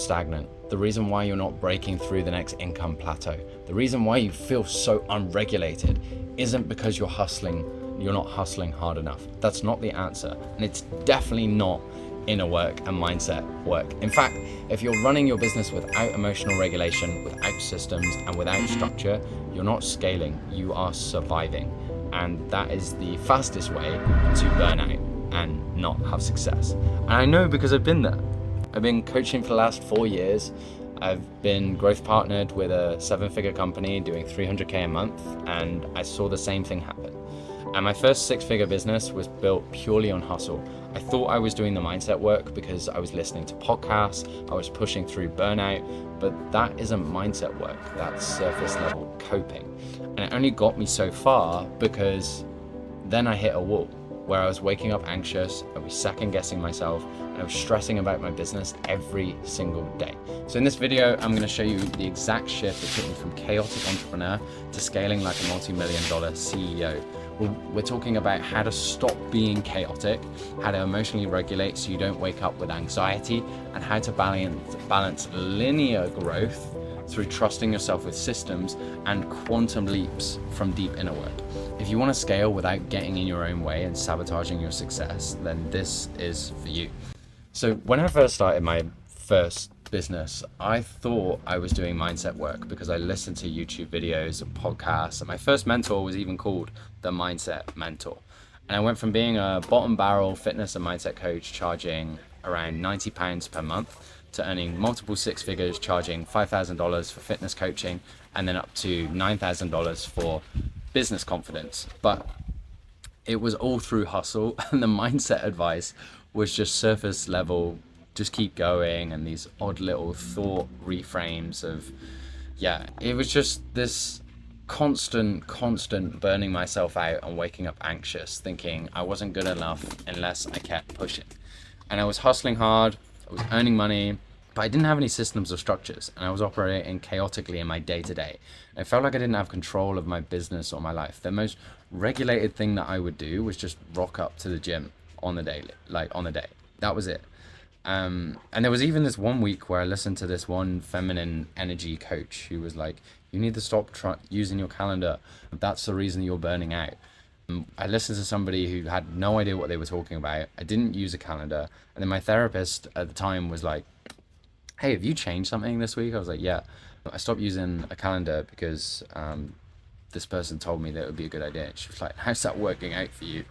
stagnant, the reason why you're not breaking through the next income plateau, the reason why you feel so unregulated isn't because you're not hustling hard enough. That's not the answer. And it's definitely not inner work and mindset work. In fact, if you're running your business without emotional regulation, without systems, and without structure, you're not scaling, you are surviving. And that is the fastest way to burn out and not have success. And I know because I've been there. I've been coaching for the last 4 years. I've been growth partnered with a 7-figure company doing 300K a month, and I saw the same thing happen. And my first 6-figure business was built purely on hustle. I thought I was doing the mindset work because I was listening to podcasts, I was pushing through burnout, but that isn't mindset work, that's surface level coping. And it only got me so far because then I hit a wall where I was waking up anxious, I was second guessing myself, and I was stressing about my business every single day. So in this video, I'm gonna show you the exact shift that took me from chaotic entrepreneur to scaling like a multi-million-dollar CEO. We're talking about how to stop being chaotic, how to emotionally regulate so you don't wake up with anxiety, and how to balance linear growth through trusting yourself with systems and quantum leaps from deep inner work. If you want to scale without getting in your own way and sabotaging your success, then this is for you. So when I first started my first business, I thought I was doing mindset work because I listened to YouTube videos and podcasts, and my first mentor was even called the Mindset Mentor. And I went from being a bottom barrel fitness and mindset coach charging around £90 per month to earning multiple 6 figures, charging $5,000 for fitness coaching, and then up to $9,000 for business confidence. But it was all through hustle, and the mindset advice was just surface level, just keep going, and these odd little thought reframes of, it was just this constant burning myself out and waking up anxious, thinking I wasn't good enough unless I kept pushing. And I was hustling hard, I was earning money, but I didn't have any systems or structures, and I was operating chaotically in my day-to-day. I felt like I didn't have control of my business or my life. The most regulated thing that I would do was just rock up to the gym on the day. That was it. And there was even this one week where I listened to this one feminine energy coach who was like, you need to stop using your calendar. That's the reason you're burning out. I listened to somebody who had no idea what they were talking about. I didn't use a calendar. And then my therapist at the time was like, hey, have you changed something this week? I was like, yeah. I stopped using a calendar because this person told me that it would be a good idea. She was like, how's that working out for you?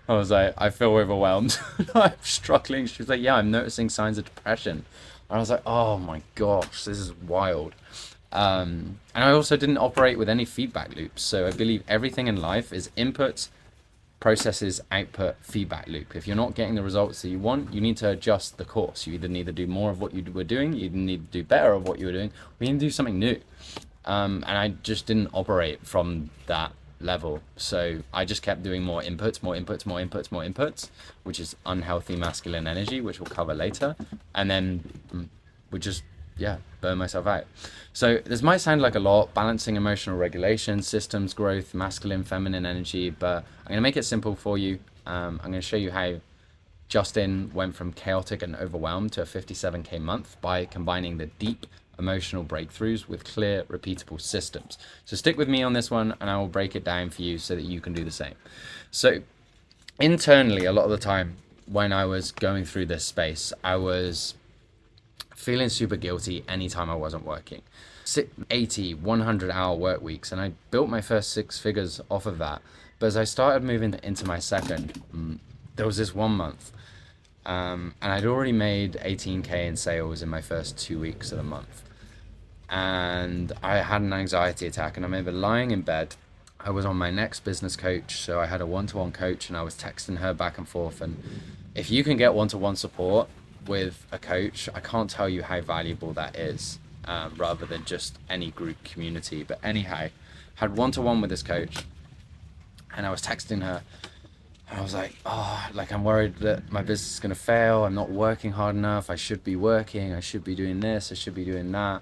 I was like, I feel overwhelmed. I'm struggling. She was like, yeah, I'm noticing signs of depression. And I was like, oh my gosh, this is wild. And I also didn't operate with any feedback loops. So I believe everything in life is inputs, processes, output, feedback loop. If you're not getting the results that you want, you need to adjust the course. You either need to do more of what you were doing, you need to do better of what you were doing, or you need to do something new. And I just didn't operate from that level. So I just kept doing more inputs, which is unhealthy masculine energy, which we'll cover later. And then would just, burn myself out. So this might sound like a lot, balancing emotional regulation, systems growth, masculine, feminine energy, but I'm going to make it simple for you. I'm going to show you how Justin went from chaotic and overwhelmed to a 57K month by combining the deep emotional breakthroughs with clear, repeatable systems. So stick with me on this one and I will break it down for you so that you can do the same. So internally, a lot of the time when I was going through this space, I was feeling super guilty anytime I wasn't working. 80, 100-hour work weeks, and I built my first 6 figures off of that. But as I started moving into my second, there was this 1 month, and I'd already made 18K in sales in my first 2 weeks of the month. And I had an anxiety attack, and I remember lying in bed. I was on my next business coach, so I had a one-to-one coach, and I was texting her back and forth. And if you can get one-to-one support with a coach, I can't tell you how valuable that is, rather than just any group community. But anyhow, had one-to-one with this coach, and I was texting her, and I was like, I'm worried that my business is going to fail. I'm not working hard enough. I should be working. I should be doing this. I should be doing that.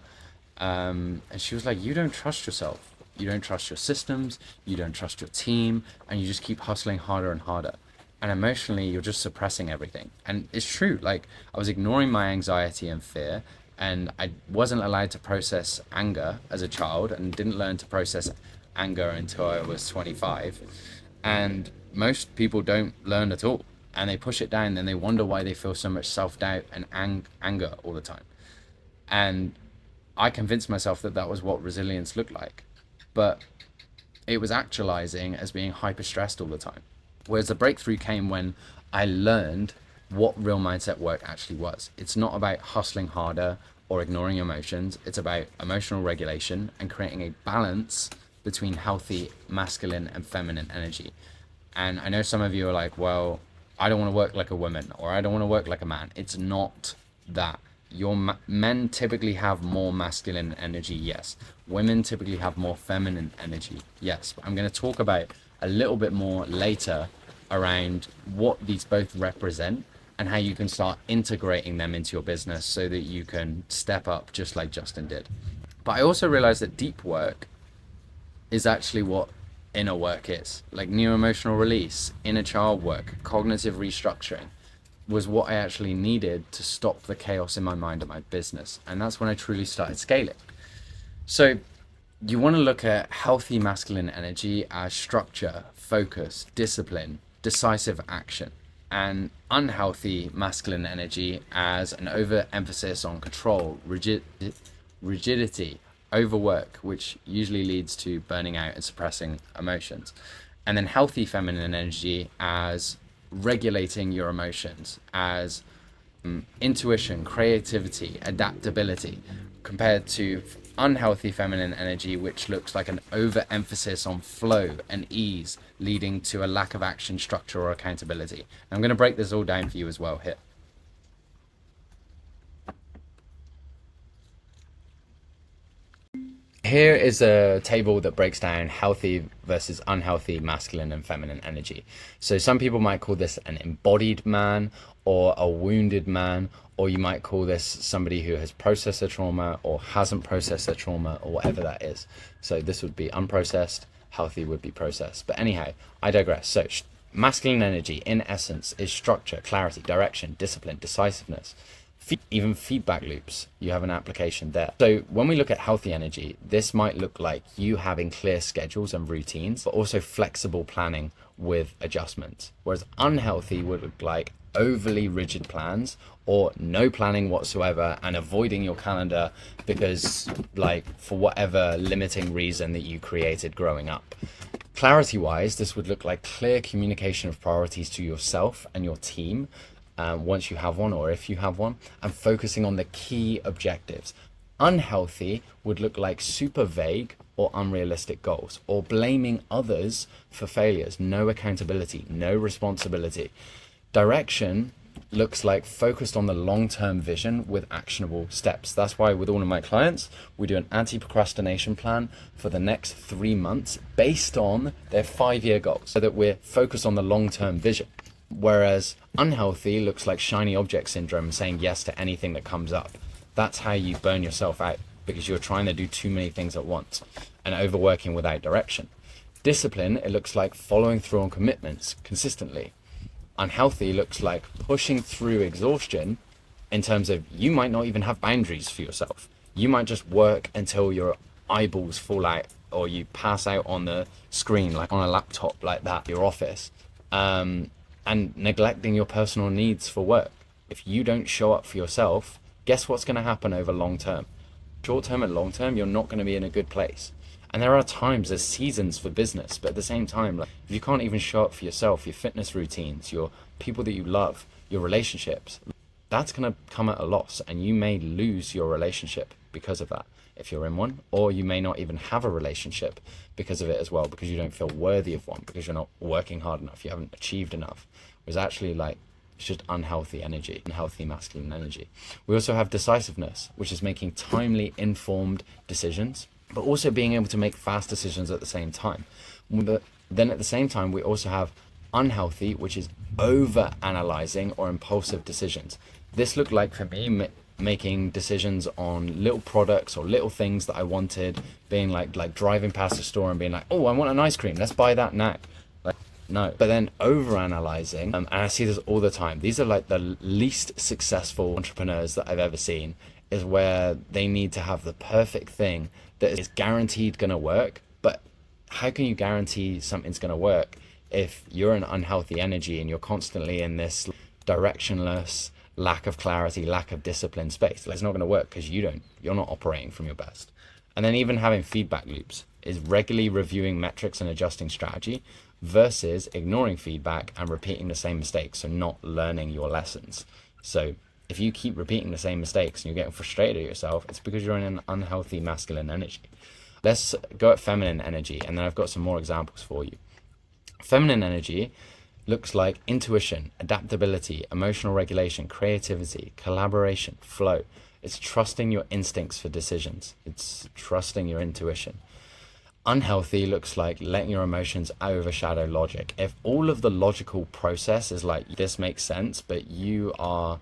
And she was like, you don't trust yourself. You don't trust your systems. You don't trust your team. And you just keep hustling harder and harder. And emotionally, you're just suppressing everything. And it's true. Like, I was ignoring my anxiety and fear. and I wasn't allowed to process anger as a child and didn't learn to process anger until I was 25. And most people don't learn at all, and they push it down, and they wonder why they feel so much self-doubt and anger all the time. And I convinced myself that that was what resilience looked like, but it was actualizing as being hyper stressed all the time. Whereas the breakthrough came when I learned what real mindset work actually was. It's not about hustling harder or ignoring emotions. It's about emotional regulation and creating a balance between healthy masculine and feminine energy. And I know some of you are like, well, I don't want to work like a woman, or I don't want to work like a man. It's not that. Men typically have more masculine energy, yes. Women typically have more feminine energy, yes. But I'm going to talk about a little bit more later around what these both represent and how you can start integrating them into your business so that you can step up just like Justin did. But I also realized that deep work is actually what inner work is. Like neuroemotional release, inner child work, cognitive restructuring was what I actually needed to stop the chaos in my mind at my business. And that's when I truly started scaling. So you want to look at healthy masculine energy as structure, focus, discipline, decisive action, and unhealthy masculine energy as an overemphasis on control, rigidity, overwork, which usually leads to burning out and suppressing emotions. And then healthy feminine energy as regulating your emotions, as intuition, creativity, adaptability, compared to unhealthy feminine energy, which looks like an overemphasis on flow and ease, leading to a lack of action, structure, or accountability. And I'm going to break this all down for you as well here. Here is a table that breaks down healthy versus unhealthy masculine and feminine energy. So some people might call this an embodied man or a wounded man, or you might call this somebody who has processed a trauma or hasn't processed a trauma, or whatever that is. So this would be unprocessed, healthy would be processed. But anyhow, I digress. So masculine energy in essence is structure, clarity, direction, discipline, decisiveness. Even feedback loops, you have an application there. So when we look at healthy energy, this might look like you having clear schedules and routines, but also flexible planning with adjustments. Whereas unhealthy would look like overly rigid plans or no planning whatsoever and avoiding your calendar because, like, for whatever limiting reason that you created growing up. Clarity wise, this would look like clear communication of priorities to yourself and your team, once you have one, or if you have one, and focusing on the key objectives. Unhealthy would look like super vague or unrealistic goals, or blaming others for failures. No accountability, no responsibility. Direction looks like focused on the long-term vision with actionable steps. That's why with all of my clients, we do an anti-procrastination plan for the next 3 months based on their 5-year goals, so that we're focused on the long-term vision. Whereas unhealthy looks like shiny object syndrome, saying yes to anything that comes up. That's how you burn yourself out, because you're trying to do too many things at once and overworking without direction. Discipline, it looks like following through on commitments consistently. Unhealthy looks like pushing through exhaustion, in terms of you might not even have boundaries for yourself. You might just work until your eyeballs fall out, or you pass out on the screen, like on a laptop like that, your office. And neglecting your personal needs for work. If you don't show up for yourself, guess what's going to happen over long term? Short term and long term, you're not going to be in a good place. And there are times, there's seasons for business, but at the same time, like, if you can't even show up for yourself, your fitness routines, your people that you love, your relationships, that's going to come at a loss, and you may lose your relationship because of that, if you're in one, or you may not even have a relationship because of it as well, because you don't feel worthy of one, because you're not working hard enough, you haven't achieved enough. It was actually like, it's just unhealthy energy, unhealthy masculine energy. We also have decisiveness, which is making timely, informed decisions, but also being able to make fast decisions at the same time. But then at the same time, we also have unhealthy, which is over analyzing or impulsive decisions. This looked like for me making decisions on little products or little things that I wanted, being like driving past a store and being like, oh, I want an ice cream, let's buy that now. Like, no. But then over analyzing, and I see this all the time. These are like the least successful entrepreneurs that I've ever seen, is where they need to have the perfect thing that is guaranteed going to work. But how can you guarantee something's going to work if you're an unhealthy energy and you're constantly in this directionless, lack of clarity, lack of discipline space? It's not going to work because you're not operating from your best. And then even having feedback loops is regularly reviewing metrics and adjusting strategy versus ignoring feedback and repeating the same mistakes, so not learning your lessons. So if you keep repeating the same mistakes and you're getting frustrated at yourself, it's because you're in an unhealthy masculine energy. Let's go at feminine energy, and then I've got some more examples for you. Feminine energy looks like intuition, adaptability, emotional regulation, creativity, collaboration, flow. It's trusting your instincts for decisions. It's trusting your intuition. Unhealthy looks like letting your emotions overshadow logic. If all of the logical process is like, this makes sense, but you are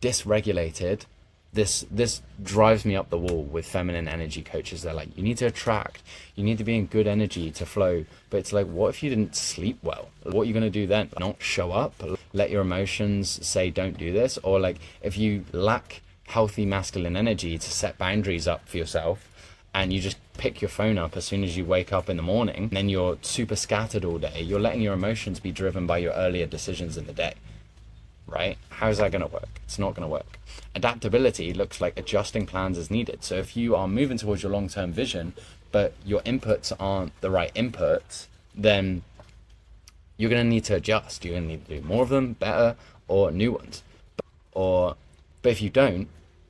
dysregulated, this drives me up the wall with feminine energy coaches. They're like, you need to attract, you need to be in good energy to flow. But it's like, what if you didn't sleep well? What are you going to do then? Not show up? Let your emotions say don't do this? Or like, if you lack healthy masculine energy to set boundaries up for yourself, and you just pick your phone up as soon as you wake up in the morning, and then you're super scattered all day, you're letting your emotions be driven by your earlier decisions in the day, right? How's that going to work? It's not going to work. Adaptability looks like adjusting plans as needed. So if you are moving towards your long-term vision, but your inputs aren't the right inputs, then you're going to need to adjust. You're going to need to do more of them, better, or new ones. But if you don't,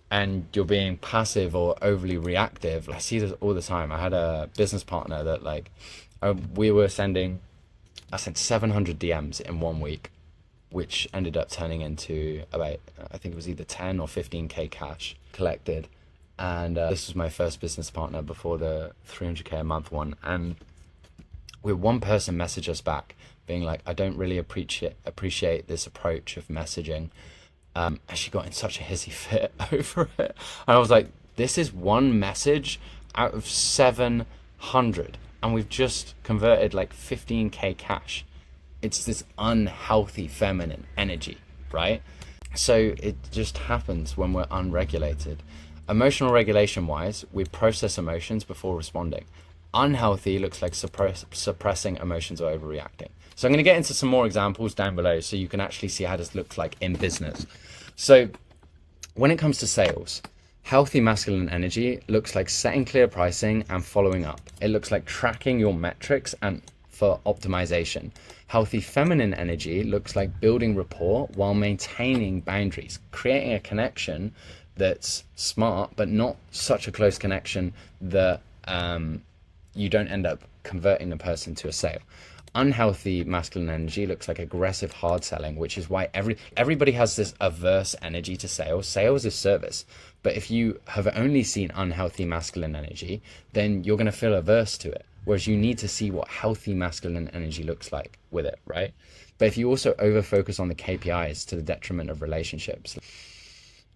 and you're being passive or overly reactive, I see this all the time. I had a business partner that I sent 700 DMs in 1 week, which ended up turning into about, I think it was either 10 or 15K cash collected. And this was my first business partner before the 300K a month one. And we had one person message us back being like, I don't really appreciate this approach of messaging. And she got in such a hissy fit over it. And I was like, this is one message out of 700. And we've just converted like 15K cash. It's this unhealthy feminine energy, right? So it just happens when we're unregulated. Emotional regulation wise, we process emotions before responding. Unhealthy looks like suppressing emotions or overreacting. So I'm going to get into some more examples down below so you can actually see how this looks like in business. So when it comes to sales, healthy masculine energy looks like setting clear pricing and following up. It looks like tracking your metrics and for optimization. Healthy feminine energy looks like building rapport while maintaining boundaries, creating a connection that's smart, but not such a close connection that you don't end up converting the person to a sale. Unhealthy masculine energy looks like aggressive hard selling, which is why everybody has this averse energy to sales. Sales is service. But if you have only seen unhealthy masculine energy, then you're going to feel averse to it. Whereas you need to see what healthy masculine energy looks like with it, right? But if you also over focus on the KPIs to the detriment of relationships,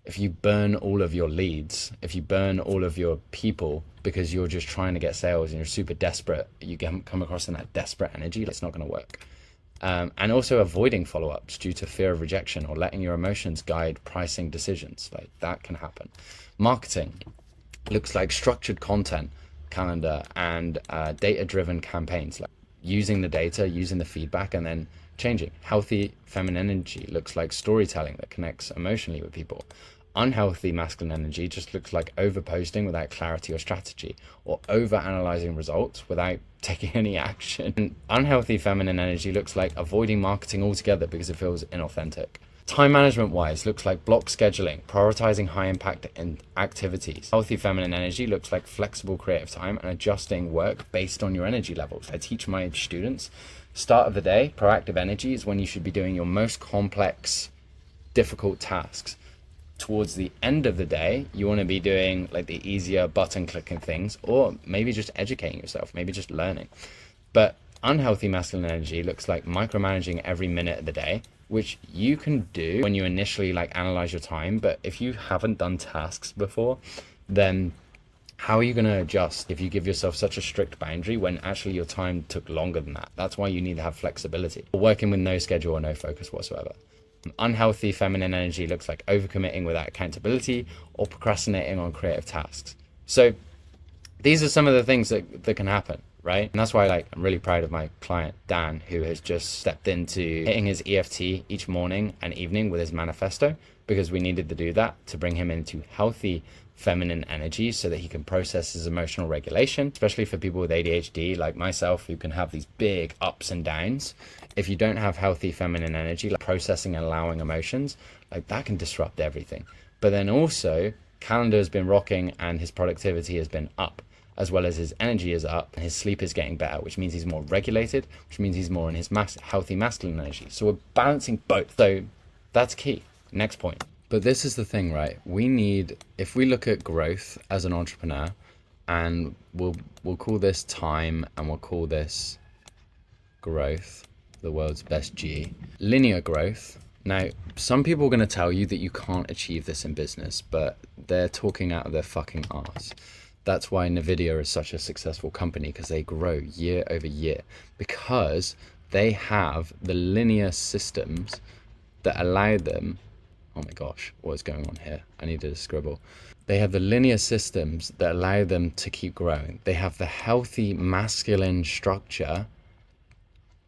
if you burn all of your leads, if you burn all of your people because you're just trying to get sales and you're super desperate, you come across in that desperate energy, it's not going to work. And also avoiding follow-ups due to fear of rejection or letting your emotions guide pricing decisions, like that can happen. Marketing looks like structured content calendar and data-driven campaigns, like using the data, using the feedback, and then changing. Healthy feminine energy looks like storytelling that connects emotionally with people. Unhealthy masculine energy just looks like over-posting without clarity or strategy, or over-analyzing results without taking any action. And unhealthy feminine energy looks like avoiding marketing altogether because it feels inauthentic. Time management wise looks like block scheduling, prioritizing high impact activities. Healthy feminine energy looks like flexible creative time and adjusting work based on your energy levels. I teach my students, start of the day, proactive energy is when you should be doing your most complex, difficult tasks. Towards the end of the day, you want to be doing like the easier button clicking things, or maybe just educating yourself, maybe just learning. But unhealthy masculine energy looks like micromanaging every minute of the day, which you can do when you initially like analyze your time. But if you haven't done tasks before, then how are you going to adjust if you give yourself such a strict boundary when actually your time took longer than that? That's why you need to have flexibility. Working with no schedule or no focus whatsoever. Unhealthy feminine energy looks like overcommitting without accountability or procrastinating on creative tasks. So these are some of the things that can happen, right? And that's why, like, I'm really proud of my client Dan, who has just stepped into hitting his EFT each morning and evening with his manifesto, because we needed to do that to bring him into healthy feminine energy so that he can process his emotional regulation, especially for people with ADHD like myself, who can have these big ups and downs. If you don't have healthy feminine energy, like processing and allowing emotions, like that can disrupt everything. But then also, Calendar has been rocking and his productivity has been up, as well as his energy is up and his sleep is getting better, which means he's more regulated, which means he's more in his healthy masculine energy. So we're balancing both. So that's key. Next point. But this is the thing, right? We need, if we look at growth as an entrepreneur, and we'll call this time and we'll call this growth, the world's best G, linear growth. Now, some people are going to tell you that you can't achieve this in business, but they're talking out of their fucking arse. That's why Nvidia is such a successful company, because they grow year over year, because they have the linear systems that allow them, oh my gosh, what is going on here? I needed to scribble. They have the linear systems that allow them to keep growing. They have the healthy masculine structure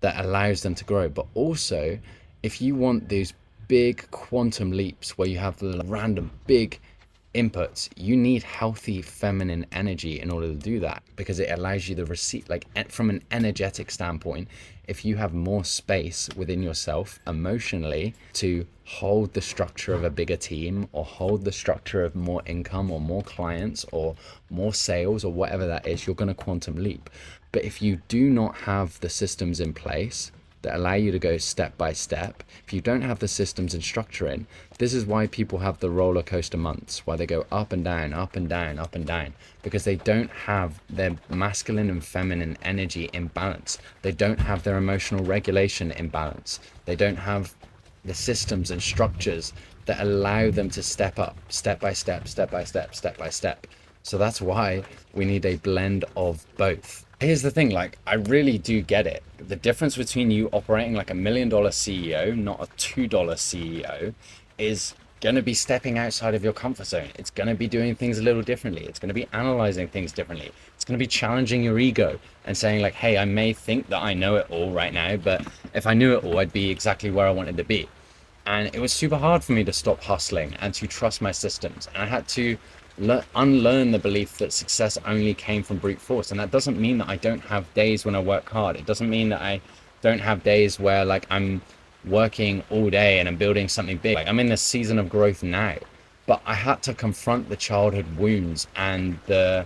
that allows them to grow. But also, if you want these big quantum leaps where you have the random big inputs, you need healthy feminine energy in order to do that, because it allows you to receive, like, from an energetic standpoint, if you have more space within yourself emotionally to hold the structure of a bigger team, or hold the structure of more income or more clients or more sales or whatever that is, you're going to quantum leap. But if you do not have the systems in place that allow you to go step by step, if you don't have the systems and structure in, this is why people have the roller coaster months, why they go up and down, up and down, up and down, because they don't have their masculine and feminine energy in balance. They don't have their emotional regulation in balance. They don't have the systems and structures that allow them to step up, step by step, step by step, step by step. So that's why we need a blend of both. Here's the thing, like, I really do get it. The difference between you operating like $1 million CEO, not a $2 CEO, is going to be stepping outside of your comfort zone. It's going to be doing things a little differently. It's going to be analyzing things differently. It's going to be challenging your ego and saying, like, hey, I may think that I know it all right now, but if I knew it all, I'd be exactly where I wanted to be. And it was super hard for me to stop hustling and to trust my systems. And I had to unlearn the belief that success only came from brute force. And that doesn't mean that I don't have days when I work hard. It doesn't mean that I don't have days where, like, I'm working all day and I'm building something big. Like, I'm in this season of growth now, but I had to confront the childhood wounds and the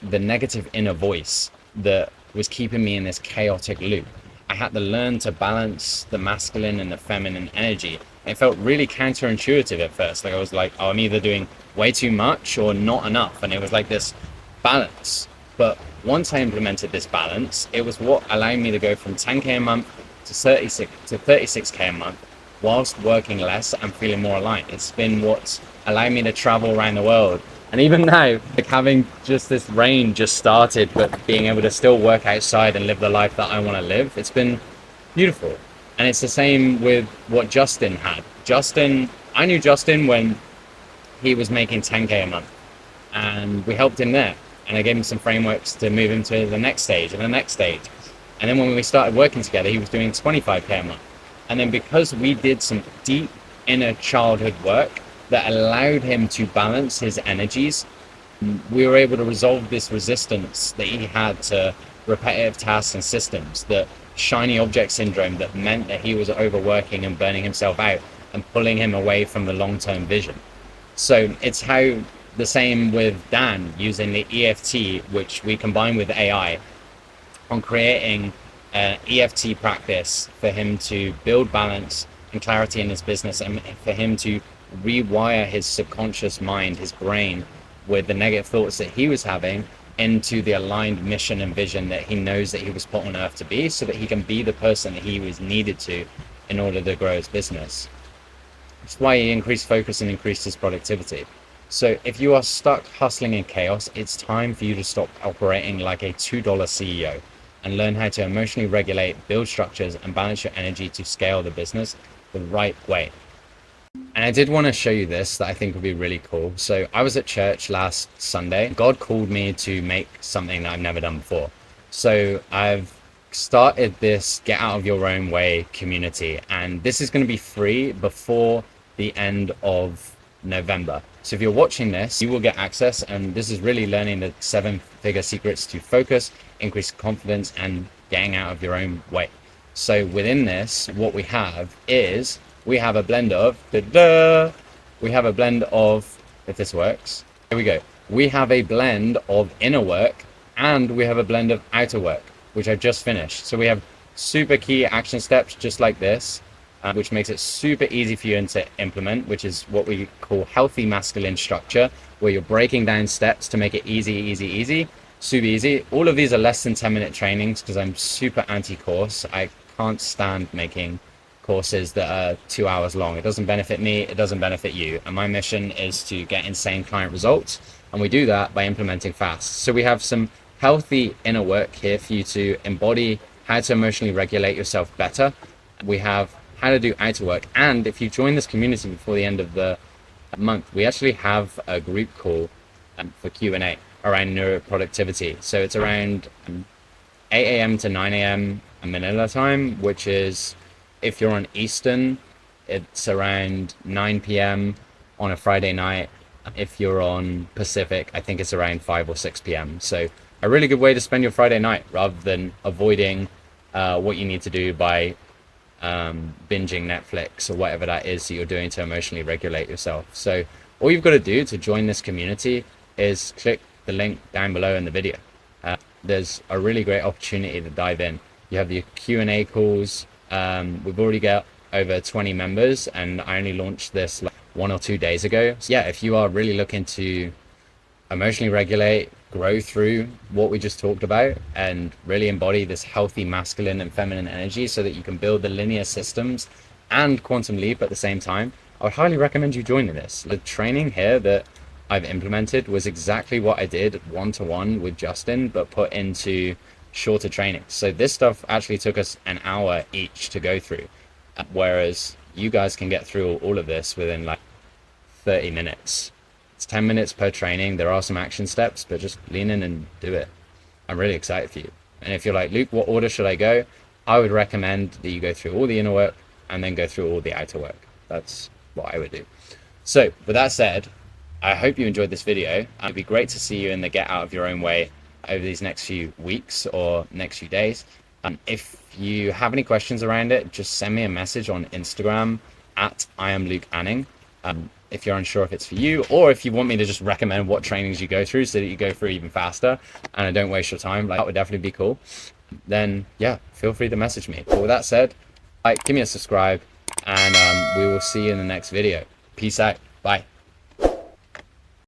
negative inner voice that was keeping me in this chaotic loop. I had to learn to balance the masculine and the feminine energy. It felt really counterintuitive at first. Like, I was like, oh, I'm either doing way too much or not enough. And it was like this balance. But once I implemented this balance, it was what allowed me to go from 10K a month to 36K a month, whilst working less and feeling more aligned. It's been what's allowed me to travel around the world. And even now, like, having just this rain just started, but being able to still work outside and live the life that I want to live, it's been beautiful. And it's the same with what Justin had. I knew Justin when he was making 10K a month, and we helped him there. And I gave him some frameworks to move him to the next stage and the next stage. And then when we started working together, he was doing 25K a month. And then because we did some deep inner childhood work that allowed him to balance his energies, we were able to resolve this resistance that he had to repetitive tasks and systems, the shiny object syndrome that meant that he was overworking and burning himself out and pulling him away from the long-term vision. So it's how the same with Dan using the EFT, which we combine with AI, on creating an EFT practice for him to build balance and clarity in his business, and for him to rewire his subconscious mind, his brain, with the negative thoughts that he was having into the aligned mission and vision that he knows that he was put on earth to be, so that he can be the person that he was needed to in order to grow his business. That's why he increased focus and increased his productivity. So if you are stuck hustling in chaos, it's time for you to stop operating like a $2 CEO and learn how to emotionally regulate, build structures, and balance your energy to scale the business the right way. And I did want to show you this that I think would be really cool. So I was at church last Sunday. God called me to make something that I've never done before. So I've started this Get Out of Your Own Way community, and this is going to be free before the end of November. So if you're watching this, you will get access, and this is really learning the 7-figure secrets to focus, increase confidence, and getting out of your own way. So within this, what we have is we have a blend of, we have a blend of, if this works, here we go. We have a blend of inner work and we have a blend of outer work, which I've just finished. So we have super key action steps just like this, which makes it super easy for you to implement, which is what we call healthy masculine structure, where you're breaking down steps to make it easy, super easy. All of these are less than 10-minute trainings because I'm super anti-course. I can't stand making courses that are 2 hours long. It doesn't benefit me, it doesn't benefit you. And my mission is to get insane client results. And we do that by implementing fast. So we have some healthy inner work here for you to embody how to emotionally regulate yourself better. We have how to do outer work. And if you join this community before the end of the month, we actually have a group call for Q&A around neuroproductivity. So it's around 8 a.m. to 9 a.m. Manila time, which is, if you're on Eastern, it's around 9 p.m. on a Friday night. If you're on Pacific, I think it's around 5 or 6 p.m. So a really good way to spend your Friday night rather than avoiding what you need to do by binging Netflix or whatever that is that you're doing to emotionally regulate yourself. So all you've got to do to join this community is click the link down below in the video. There's a really great opportunity to dive in. You have the Q&A calls. We've already got over 20 members, and I only launched this like 1 or 2 days ago. So yeah, if you are really looking to emotionally regulate, grow through what we just talked about, and really embody this healthy masculine and feminine energy so that you can build the linear systems and quantum leap at the same time, I would highly recommend you joining this. The training here that I've implemented was exactly what I did one-to-one with Justin, but put into shorter training. So this stuff actually took us an hour each to go through, whereas you guys can get through all of this within like 30 minutes. It's 10 minutes per training. There are some action steps, but just lean in and do it. I'm really excited for you. And if you're like, Luke, what order should I go? I would recommend that you go through all the inner work and then go through all the outer work. That's what I would do. So with that said, I hope you enjoyed this video. It'd be great to see you in the Get Out of Your Own Way over these next few weeks or next few days. If you have any questions around it, just send me a message on Instagram at I am Luke Anning. If you're unsure if it's for you, or if you want me to just recommend what trainings you go through so that you go through even faster and I don't waste your time, like that would definitely be cool. Then yeah, feel free to message me. But with that said, give me a subscribe, and we will see you in the next video. Peace out. Bye.